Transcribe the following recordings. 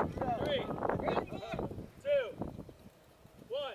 3, 2, 1.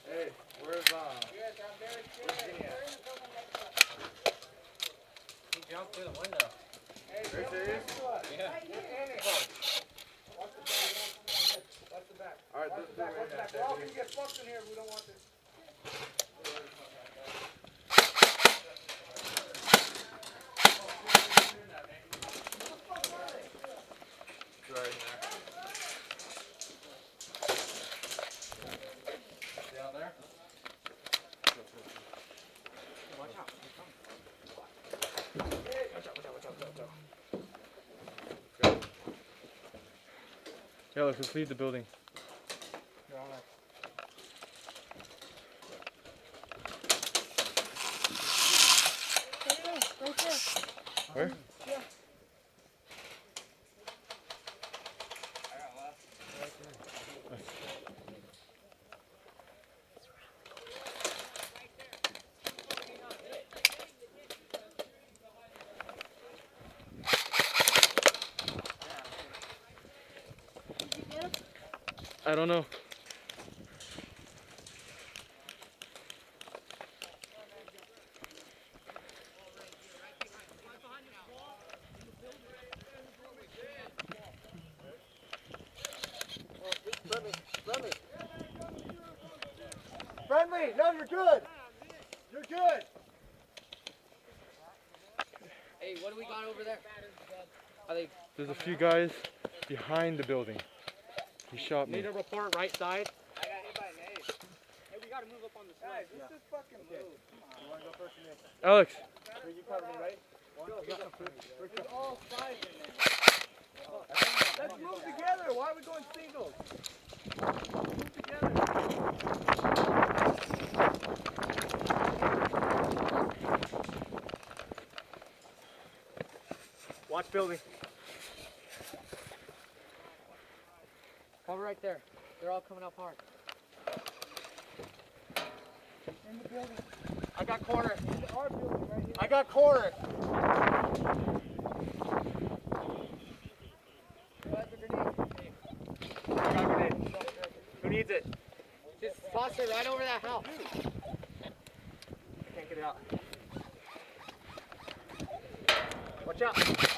Hey, where's Yes, I'm very scared. He jumped through the window. Hey, Are you serious? Yeah. Watch the back. Alright, Watch the back. Watch the back. We're all gonna get fucked in here if we don't want this. right in there. See out there? Watch out. Yeah, let's leave the building. You're all right. Right there. Where? Yeah. I don't know. Friendly. No, you're good. You're good. Hey, what do we got over there? Are they? There's a few guys behind the building. He shot me. Need a report right side. I got hit by an ace. Hey, we gotta move up on the Guys, side. this is fucking move. Come on. You want to go first or me? Alex, You cover me, right? There's all five in there. Let's move together. Why are we going singles? Move together. Watch building. Cover right there. They're all coming up hard. In the building. I got corner. In our building right here. I got corner. Who has the grenade? I got grenade. Who needs it? Just toss it right over that house. I can't get it out. Watch out.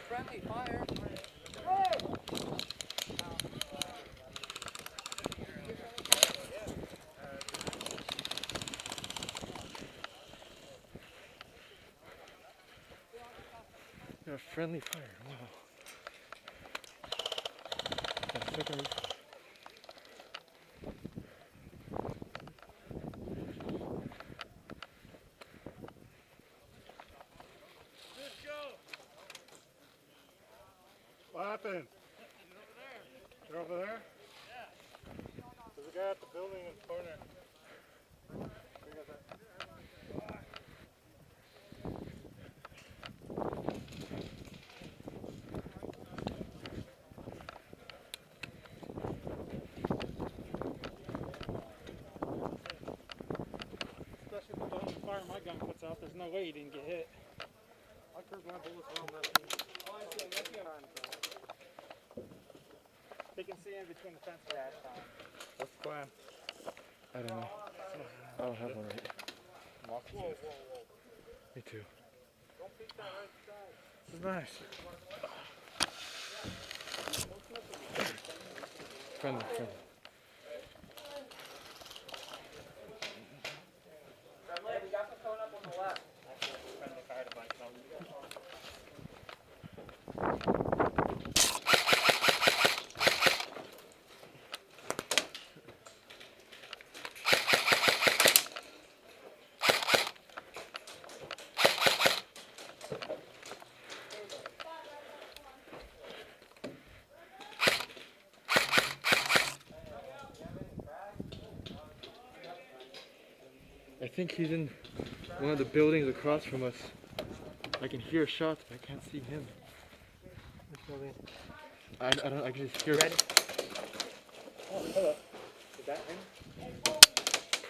Friendly fire. you're a friendly fire. Wow. That's so good. What happened? They're over there? Yeah. There's a guy at the building in the corner. Especially with the only fire my gun puts out, there's no way he didn't get hit. I curved my bullets around that thing. in between the fence and that. What's the plan? I don't know. I don't have one right. Me too. This is nice. Friendly. I think he's in one of the buildings across from us. I can hear shots, but I can't see him. Which building? I don't. I can just hear. Ready? Oh, hello. Is that him?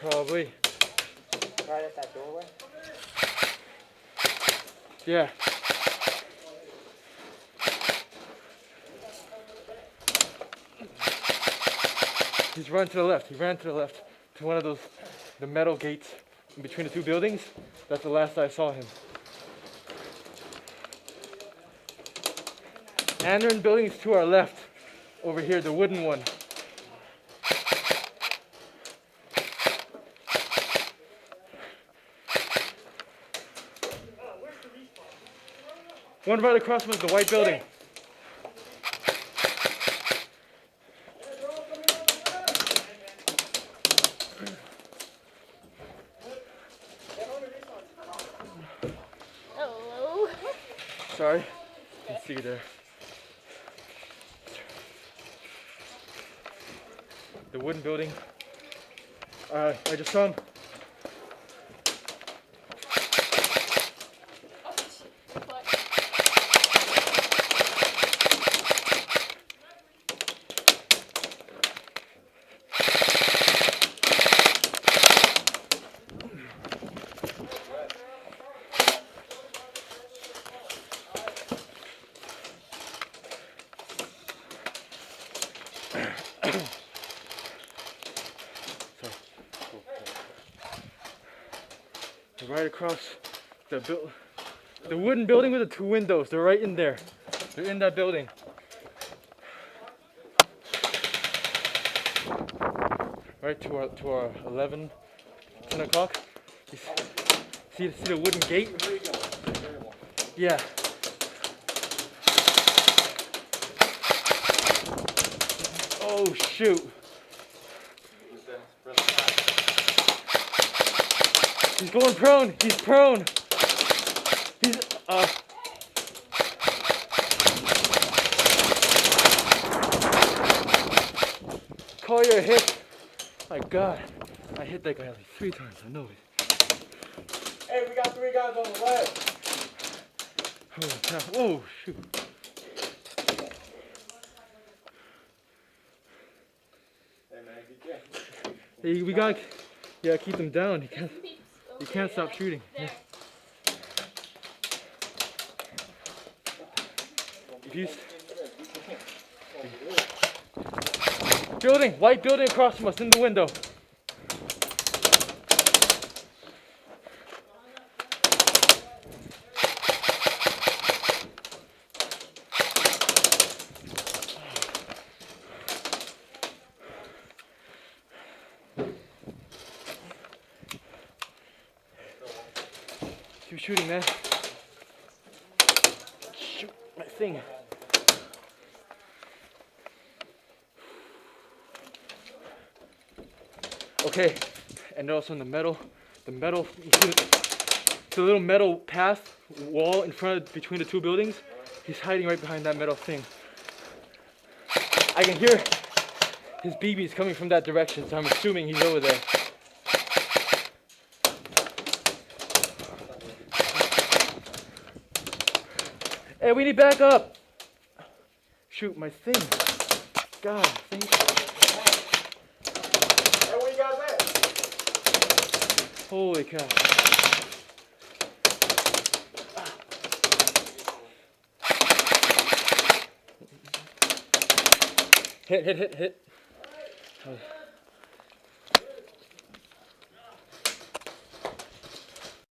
Probably. Right at that doorway? Yeah. He's run to the left. He ran to the left to one of those, the metal gates in between the two buildings. That's the last I saw him. And they're in buildings to our left, over here, the wooden one. One right across from us, the white building. Hello. Sorry, can see you there. The wooden building. I just saw him. Right across the wooden building with the two windows. They're right in there. They're in that building. Right to our 11, 10 o'clock. See the wooden gate? Yeah. Oh shoot. He's going prone. He's prone. He's call your hit. My God, I hit that guy like 3 times. I know it. Hey, we got 3 guys on the left. Holy cow. Oh shoot. Hey, we got. Yeah, keep them down. You can't stop shooting. Yeah. Building, white building across from us in the window. Keep shooting, man. Shoot my thing. Okay, and also in the metal, you see the little metal path wall in front of, between the two buildings. He's hiding right behind that metal thing. I can hear his BBs coming from that direction, so I'm assuming he's over there. Hey, we need backup. Shoot, my thing. God, thank you. Hey, where you guys at? Holy cow. Hit.